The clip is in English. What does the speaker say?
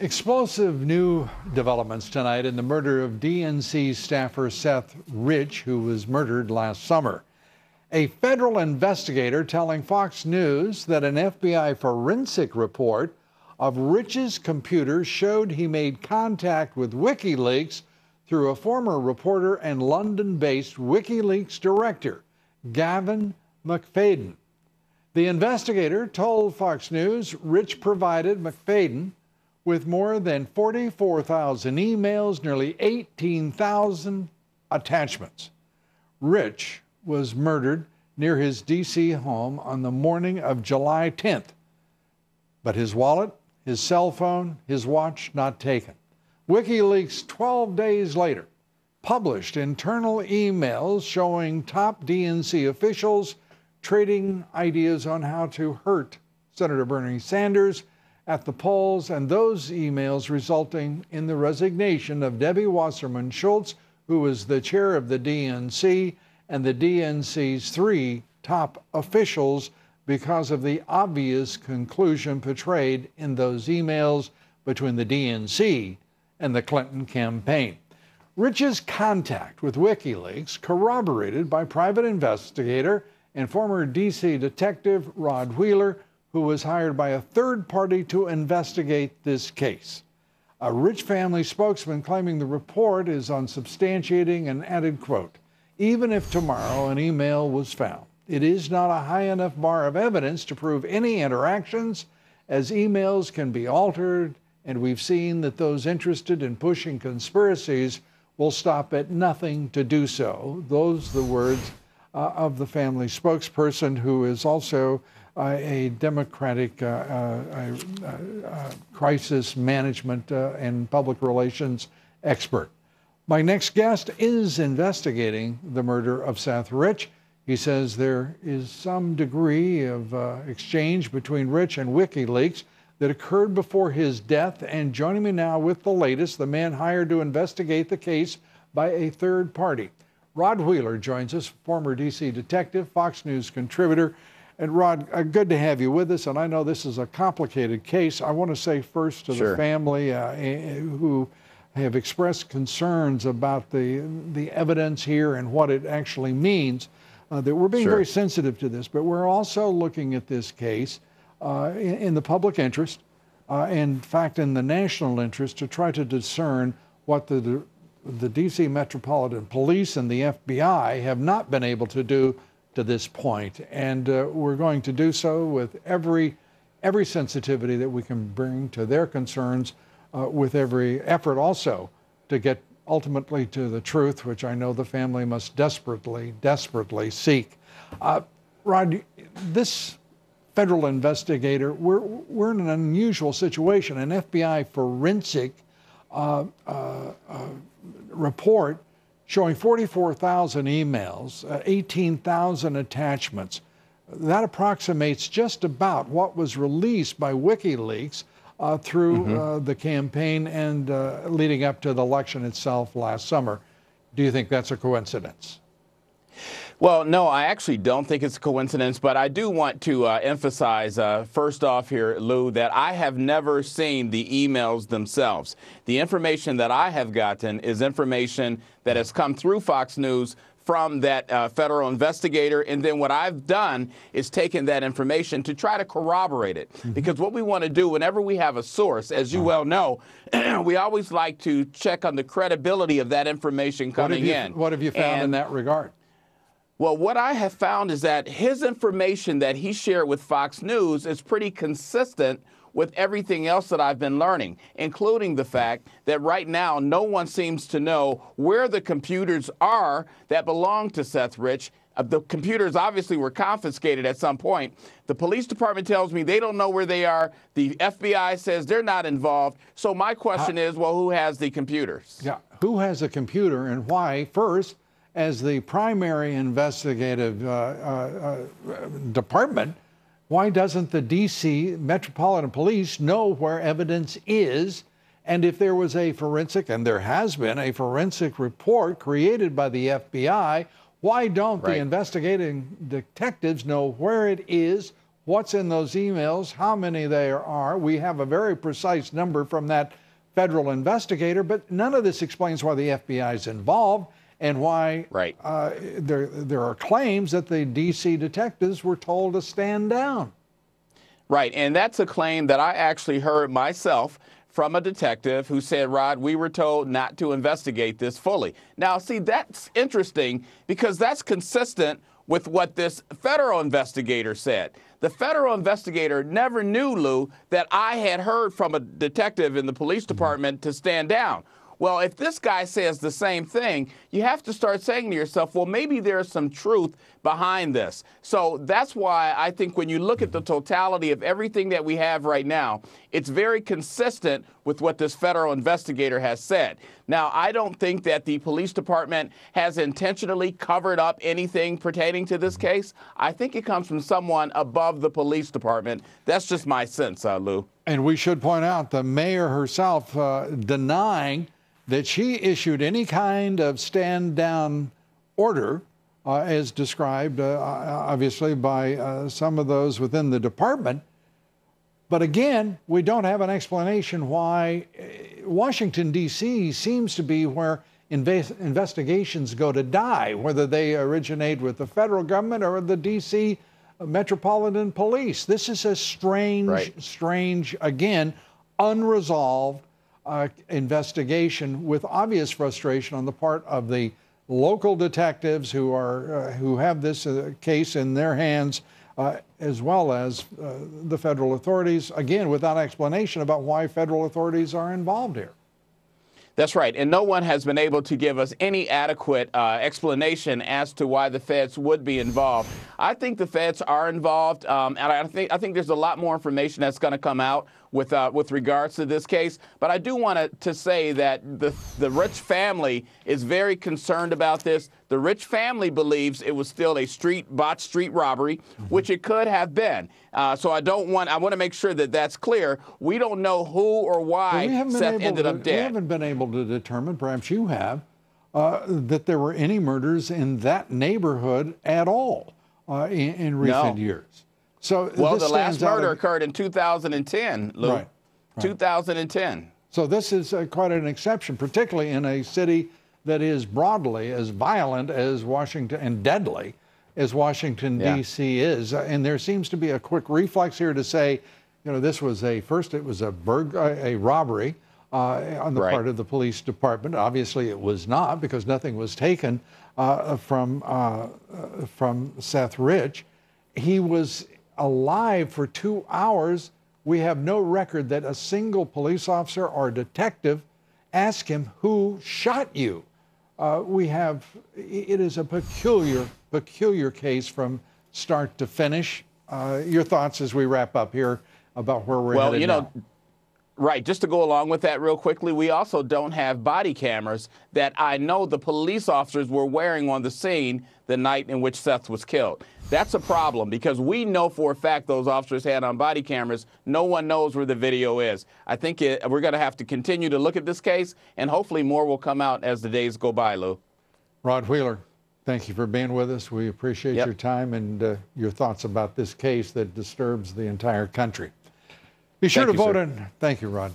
Explosive new developments tonight in the murder of DNC staffer Seth Rich, who was murdered last summer. A federal investigator telling Fox News that an FBI forensic report of Rich's computer showed he made contact with WikiLeaks through a former reporter and London-based WikiLeaks director, Gavin McFadden. The investigator told Fox News Rich provided McFadden with more than 44,000 emails, nearly 18,000 attachments. Rich was murdered near his D.C. home on the morning of July 10th, but his wallet, his cell phone, his watch not taken. WikiLeaks 12 days later published internal emails showing top DNC officials trading ideas on how to hurt Senator Bernie Sanders at the polls, and those emails resulting in the resignation of Debbie Wasserman Schultz, who was the chair of the DNC, and the DNC's 3 top officials because of the obvious conclusion portrayed in those emails between the DNC and the Clinton campaign. Rich's contact with WikiLeaks, corroborated by private investigator and former D.C. detective Rod Wheeler, who was hired by a third party to investigate this case. A Rich family spokesman claiming the report is unsubstantiating and added, quote, "Even if tomorrow an email was found, it is not a high enough bar of evidence to prove any interactions, as emails can be altered, and we've seen that those interested in pushing conspiracies will stop at nothing to do so." Those are the words of the family spokesperson, who is also a Democratic crisis management and public relations expert. My next guest is investigating the murder of Seth Rich. He says there is some degree of exchange between Rich and WikiLeaks that occurred before his death. And joining me now with the latest, the man hired to investigate the case by a third party. Rod Wheeler joins us, former D.C. detective, Fox News contributor. And Rod, good to have you with us. And I know this is a complicated case. I want to say first to the family who have expressed concerns about the evidence here and what it actually means, that we're being very sensitive to this. But we're also looking at this case in the public interest, in fact, in the national interest, to try to discern what the D.C. Metropolitan Police and the FBI have not been able to do to this point. And we're going to do so with every sensitivity that we can bring to their concerns, with every effort also to get ultimately to the truth, which I know the family must desperately seek. Rod, this federal investigator, we're in an unusual situation. An FBI forensic report showing 44,000 emails, 18,000 attachments. That approximates just about what was released by WikiLeaks through the campaign and leading up to the election itself last summer. Do you think that's a coincidence? Well, no, I actually don't think it's a coincidence, but I do want to emphasize, first off here, Lou, that I have never seen the emails themselves. The information that I have gotten is information that has come through Fox News from that federal investigator, and then what I've done is taken that information to try to corroborate it. Because what we want to do whenever we have a source, as you well know, we always like to check on the credibility of that information coming in. What have you found in that regard? Well, what I have found is that his information that he shared with Fox News is pretty consistent with everything else that I've been learning, including the fact that right now no one seems to know where the computers are that belong to Seth Rich. The computers obviously were confiscated at some point. The police department tells me they don't know where they are. The FBI says they're not involved. So my question is, well, who has the computers? Yeah, who has the computer and why? First, as the primary investigative department, why doesn't the D.C. Metropolitan Police know where evidence is? And if there was a forensic, and there has been a forensic report created by the FBI, why don't the investigating detectives know where it is, what's in those emails, how many there are. We have a very precise number from that federal investigator, but none of this explains why the FBI is involved and why there are claims that the D.C. detectives were told to stand down. Right, and that's a claim that I actually heard myself from a detective who said, Rod, we were told not to investigate this fully. Now, see, that's interesting because that's consistent with what this federal investigator said. The federal investigator never knew, Lou, that I had heard from a detective in the police department to stand down. Well, if this guy says the same thing, you have to start saying to yourself, well, maybe there's some truth behind this. So that's why I think when you look at the totality of everything that we have right now, it's very consistent with what this federal investigator has said. Now, I don't think that the police department has intentionally covered up anything pertaining to this case. I think it comes from someone above the police department. That's just my sense, Lou. And we should point out the mayor herself denying that she issued any kind of stand-down order, as described, obviously, by some of those within the department. But again, we don't have an explanation why Washington, D.C. seems to be where investigations go to die, whether they originate with the federal government or the D.C. Metropolitan Police. This is a strange, again, unresolved investigation with obvious frustration on the part of the local detectives who have this case in their hands, as well as the federal authorities, again, without explanation about why federal authorities are involved here. That's right. And no one has been able to give us any adequate explanation as to why the feds would be involved. I think the feds are involved, and I think there's a lot more information that's going to come out with regards to this case. But I do want to say that the Rich family is very concerned about this. The Rich family believes it was still a botched street robbery, which it could have been. So I want to make sure that that's clear. We don't know who or why Seth ended up dead. We haven't been able to determine, perhaps you have, that there were any murders in that neighborhood at all in recent years. So well, the last murder occurred in 2010, Lou. Right. 2010. So this is quite an exception, particularly in a city that is broadly as violent as Washington and deadly as Washington, D.C. is. And there seems to be a quick reflex here to say, you know, this was first it was a robbery on the part of the police department. Obviously it was not, because nothing was taken from Seth Rich. He was alive for 2 hours. We have no record that a single police officer or detective asked him, who shot you? It is a peculiar case from start to finish. Your thoughts as we wrap up here about where we're headed now. Right, just to go along with that real quickly, we also don't have body cameras that I know the police officers were wearing on the scene the night in which Seth was killed. That's a problem, because we know for a fact those officers had on body cameras. No one knows where the video is. I think we're going to have to continue to look at this case, and hopefully more will come out as the days go by, Lou. Rod Wheeler, thank you for being with us. We appreciate your time and your thoughts about this case that disturbs the entire country. Be sure to vote in. Thank you, Rod.